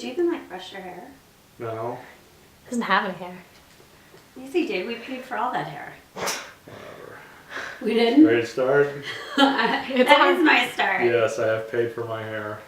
Did you even like brush your hair? No. Doesn't have any hair. Yes, he did. We paid for all that hair. Whatever. We didn't? Ready to start? That is my start. Yes, I have paid for my hair.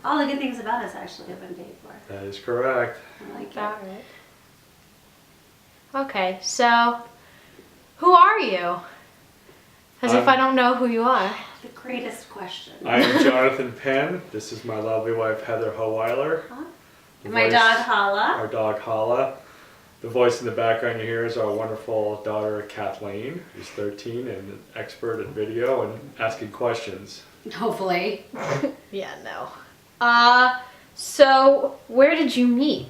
All the good things about us actually have been paid for. That is correct. I like it. Alright. Okay, so who are you? As if I don't know who you are. The greatest question. I am Jonathan Penn. This is my lovely wife, Heather Howeiler. Huh? And my dog, Hala. Our dog, Hala. The voice in the background you hear is our wonderful daughter, Kathleen, who's 13 and an expert at video and asking questions. Hopefully. Yeah, no. So where did you meet?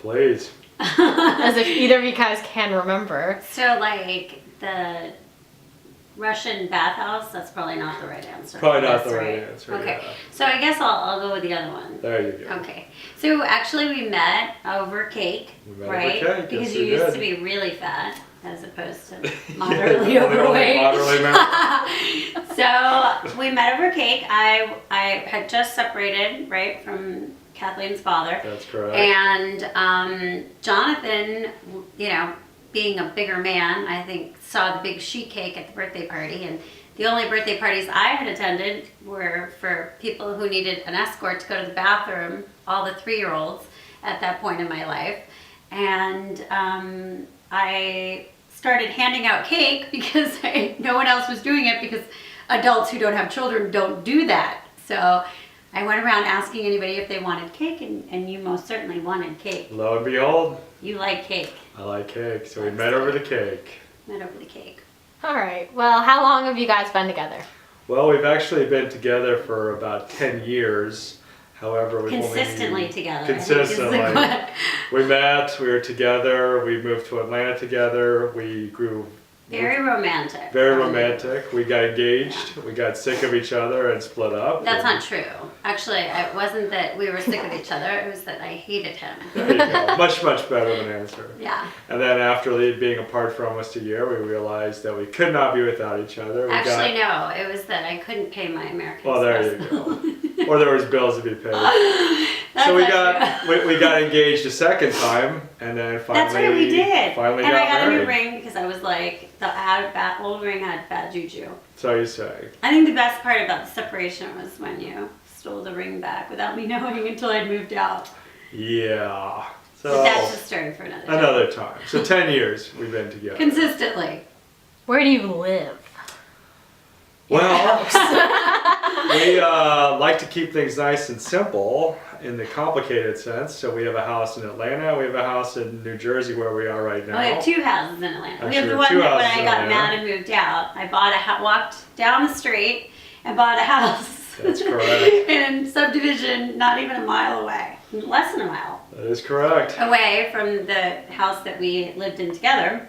Please. As if either of you guys can remember. So, like, the Russian bathhouse, that's probably not the right answer. Probably not That's the right answer. Okay. Yeah. So I guess I'll go with the other one. There you go. Okay. So actually we met over cake, We met over right? cake, Because yes, you we used did. to be really fat as opposed to moderately overweight. Moderately married. So we met over cake. I had just separated, right, from Kathleen's father. That's correct. And Jonathan, you know, being a bigger man, I think saw the big sheet cake at the birthday party, and the only birthday parties I had attended were for people who needed an escort to go to the bathroom, all the 3-year-olds at that point in my life. And I started handing out cake because no one else was doing it, because adults who don't have children don't do that. So I went around asking anybody if they wanted cake, and you most certainly wanted cake. Lo and behold, You like cake. I like cake, so we met over the cake. Met over the cake. Alright, well, how long have you guys been together? Well, we've actually been together for about 10 years. However, we've Consistently only... together. Consistently. I think is the- We met, we were together, we moved to Atlanta together, we grew Very romantic. very romantic. We got engaged, we got sick of each other and split up. That's and not true. Actually, it wasn't that we were sick of each other, it was that I hated him. There you go. Much, much better of an answer. Yeah. And then after being apart for almost a year, we realized that we could not be without each other. Actually, no, it was that I couldn't pay my American Well, there Express you bill. go. Or there was bills to be paid. That's So we not true. we got engaged a second time, and then finally That's right, we did. Finally and got I got married. a new ring because I was like, the old ring had bad juju. So you say. I think the best part about the separation was when you stole the ring back without me knowing until I'd moved out. Yeah. So But that's a story for another time. another time. So 10 years we've been together. Consistently. Where do you live? Well, we like to keep things nice and simple in the complicated sense. So we have a house in Atlanta. We have a house in New Jersey where we are right now. We have 2 houses in Atlanta. We have Actually, the one two that when houses I in got Atlanta. mad and moved out, I bought walked down the street and bought a house. That's correct. In subdivision, not even a mile away, less than a mile That is correct. away from the house that we lived in together.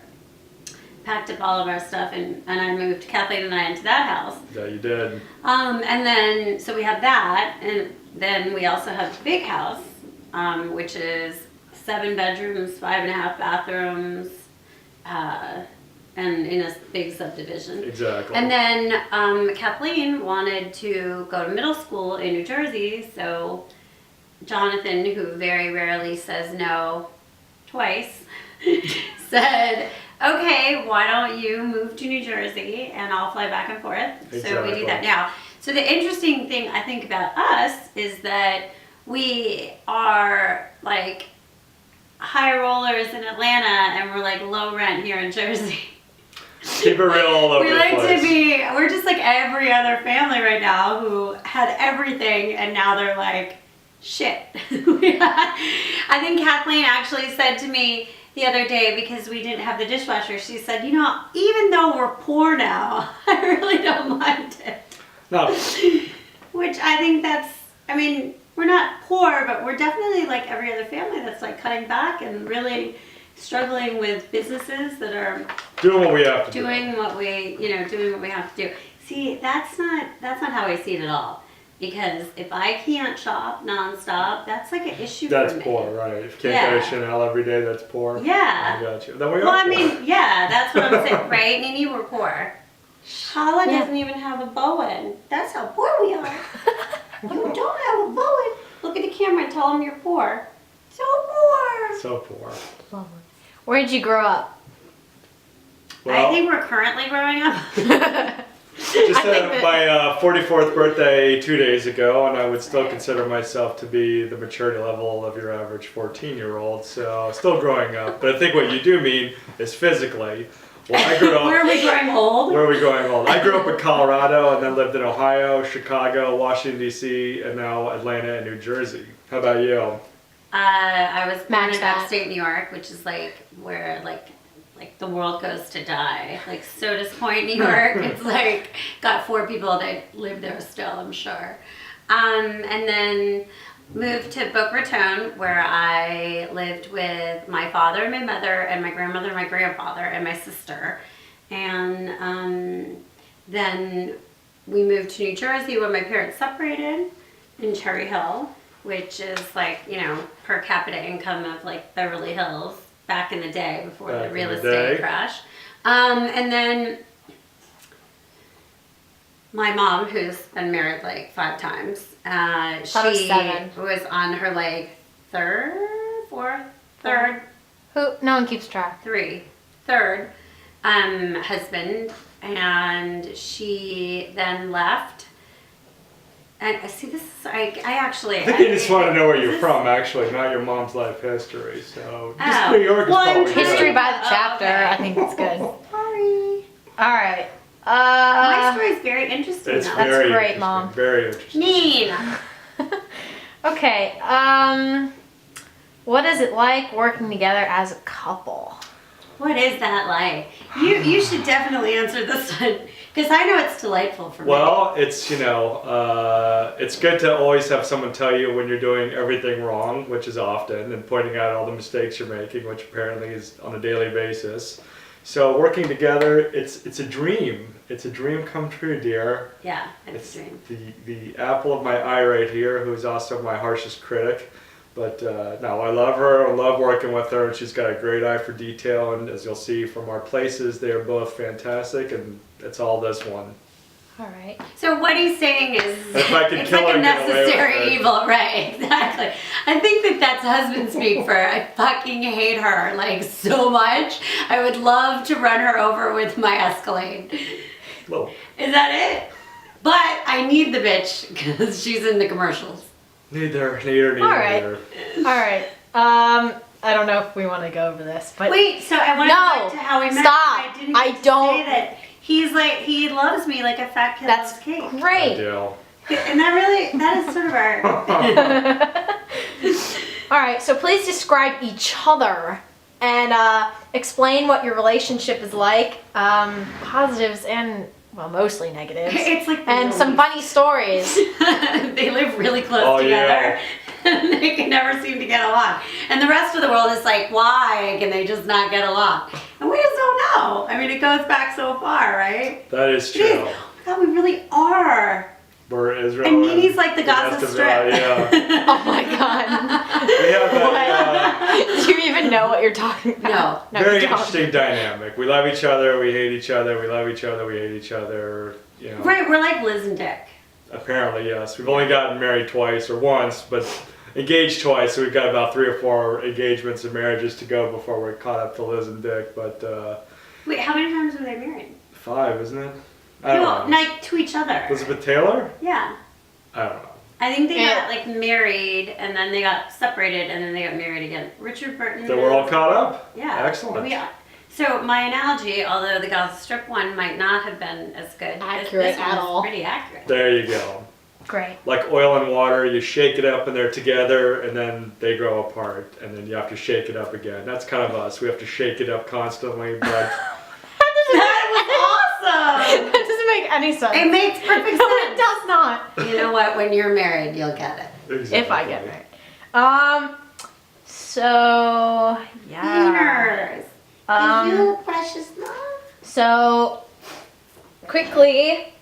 Packed up all of our stuff and I moved Kathleen and I into that house. That you did. And then, so we have that, and then we also have the big house, which is 7 bedrooms, 5.5 bathrooms, and in a big subdivision. Exactly. And then Kathleen wanted to go to middle school in New Jersey, so Jonathan, who very rarely says no twice, said, okay, why don't you move to New Jersey and I'll fly back and forth. So we Exactly. do that now. So the interesting thing I think about us is that we are like high rollers in Atlanta and we're like low rent here in Jersey. Keep it real all over We the like place. we're just like every other family right now who had everything and now they're like, shit. I think Kathleen actually said to me the other day, because we didn't have the dishwasher, she said, you know, even though we're poor now, I really don't mind it. No, Which I think I mean, we're not poor, but we're definitely like every other family that's like cutting back and really struggling with businesses that are doing what we have to doing what we have to do. See, that's not how I see it at all. Because if I can't shop nonstop, that's like an issue That's for me. poor, right? If you can't go to Chanel every day, that's poor. Yeah. I got you. Then we Well, are I poor. mean, yeah, that's what I'm saying, right? Nini, we're poor. Hala Yeah. doesn't even have a bow in. That's how poor we are. You don't have a bow in. Look at the camera and tell them you're poor. So poor. So poor. Lovely. Where did you grow up? Well, I think we're currently growing up. just had my 44th birthday 2 days ago, and I would still consider myself to be the maturity level of your average 14-year-old, so still growing up. But I think what you do mean is physically. Well, I grew up. Where are we growing old? Where are we growing old? I grew up in Colorado and then lived in Ohio, Chicago, Washington, D.C., and now Atlanta and New Jersey. How about you? I was born Match in that. upstate New York, which is like where like the world goes to die. Like Sodas Point, New York. It's like got 4 people that live there still, I'm sure. And then moved to Boca Raton, where I lived with my father and my mother and my grandmother and my grandfather and my sister. And then we moved to New Jersey when my parents separated in Cherry Hill, which is like, you know, per capita income of like Beverly Hills back in the day before Back the in real the estate day. crash. And then my mom, who's been married like 5 times, Thought it was she 7. was on her like third Who? No one keeps track. third husband, and she then left. And I see this. I actually. I think they just want to know where you're from, actually, not your mom's life history. So just Oh. New York is Well, probably History good. by the chapter. okay. I think it's good. Sorry. All right. My story is very interesting. It's though. That's very great, interesting, Mom. Very interesting. Mean. Okay. What is it like working together as a couple? What is that like? You should definitely answer this one because I know it's delightful for me. Well, it's, you know, it's good to always have someone tell you when you're doing everything wrong, which is often, and pointing out all the mistakes you're making, which apparently is on a daily basis. So working together, it's a dream. It's a dream come true, dear. Yeah, it's a dream. The apple of my eye right here, who's also my harshest critic. But no, I love her. I love working with her, and she's got a great eye for detail. And as you'll see from our places, they are both fantastic, and it's all this one. All right. So what he's saying is, If I could it's kill like her a and get away with necessary it. evil, right? Exactly. I think that's husband speak for I fucking hate her like so much. I would love to run her over with my Escalade. Well, Is that it? But I need the bitch because she's in the commercials. neither. All right. All right. I don't know if we want to go over this, but Wait, so I want to No, go back to how we met. stop. I didn't I get to don't- say that he loves me like a fat kid that's loves cake. great. Ideal. And that is sort of our. All right. So please describe each other and explain what your relationship is like, positives and well, mostly negatives, It's like the and some funny stories. they live really close Oh, together. They can never seem to get along. And the rest of the world is like, why can they just not get along? And we just don't know. I mean, it goes back so far, right? That is It is. true. Oh, God, we really are. We're Israel. And Nini's like the Gaza rest of Strip. yeah. Oh my god. We have that Do you even know what you're talking about? No. very you don't. interesting dynamic. We love each other, we hate each other, we love each other, we hate each other. You know, Right, we're like Liz and Dick. apparently, yes. We've only gotten married twice or once, but engaged twice, so we've got about 3 or 4 engagements and marriages to go before we're caught up to Liz and Dick. But Wait, how many times were they married? 5, isn't it? I don't No, know. like to each other. Elizabeth Taylor? Yeah. I don't know. I think they Yeah. got like married and then they got separated and then they got married again. Richard Burton. So we're all caught up? Yeah. Excellent. We are. So my analogy, although the Gaza Strip one might not have been as good, Accurate this at one's all. pretty accurate. There you go. Great. Like oil and water, you shake it up and they're together and then they grow apart and then you have to shake it up again. That's kind of us. We have to shake it up constantly, but That was awesome. That doesn't make any sense. It makes perfect No, it sense. does not. You know what? When you're married, you'll get it. exactly. If I get married. So yeah. Beaners. You precious love. So quickly,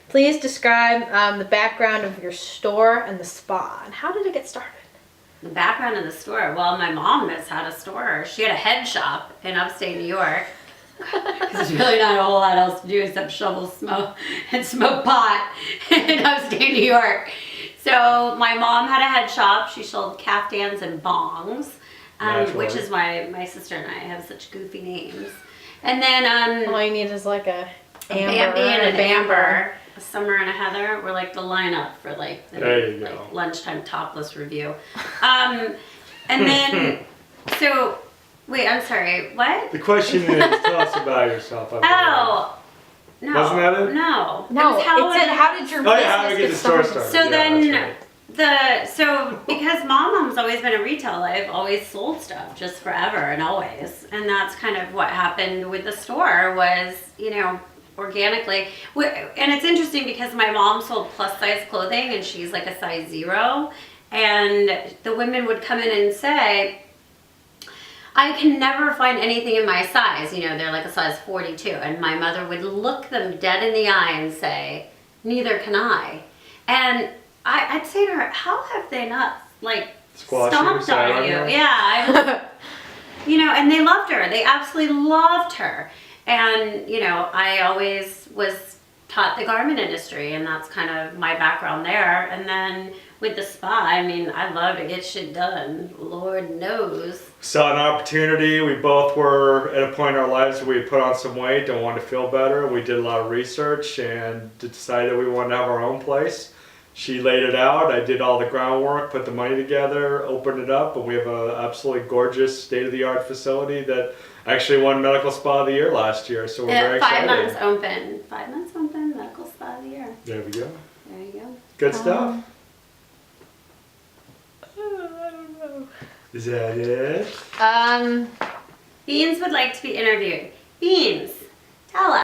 please describe the background of your store and the spa and how did it get started? The background of the store. Well, my mom knows how to store. She had a head shop in upstate New York. Because there's really not a whole lot else to do except shovel smoke and smoke pot in upstate New York. So my mom had a head shop. She sold caftans and bongs, Naturally. which is why my sister and I have such goofy names. And then All you need is like a a amber Bambi and an Bamber. Amber, a Summer and a Heather were like the lineup for like the There you go. like lunchtime topless review. And then so wait, I'm sorry, what? The question is, tell us about yourself. Oh. No. Wasn't that it? No. No, was it said how did your Oh business yeah, how to get the store started. So Yeah, then that's right. because mom's always been a retailer, I've always sold stuff just forever and always. And that's kind of what happened with the store was, organically. And it's interesting because my mom sold plus size clothing and she's like a size 0. And the women would come in and say, I can never find anything in my size. They're like a size 42. And my mother would look them dead in the eye and say, neither can I. And I'd say to her, how have they not Squash you, stomped sat on on you? you? Yeah. And they loved her. They absolutely loved her. And, I always was taught the garment industry and that's kind of my background there. And then with the spa, I love to get shit done. Lord knows. Saw an opportunity. We both were at a point in our lives where we put on some weight and wanted to feel better. We did a lot of research and decided we wanted to have our own place. She laid it out. I did all the groundwork, put the money together, opened it up, and we have an absolutely gorgeous state-of-the-art facility that actually won Medical Spa of the Year last year. So we're very 5 excited. months open. 5 months open, medical spa of the year. There we go. There you go. Good stuff. I don't know. Is that it? Beans would like to be interviewed. Beans, tell us.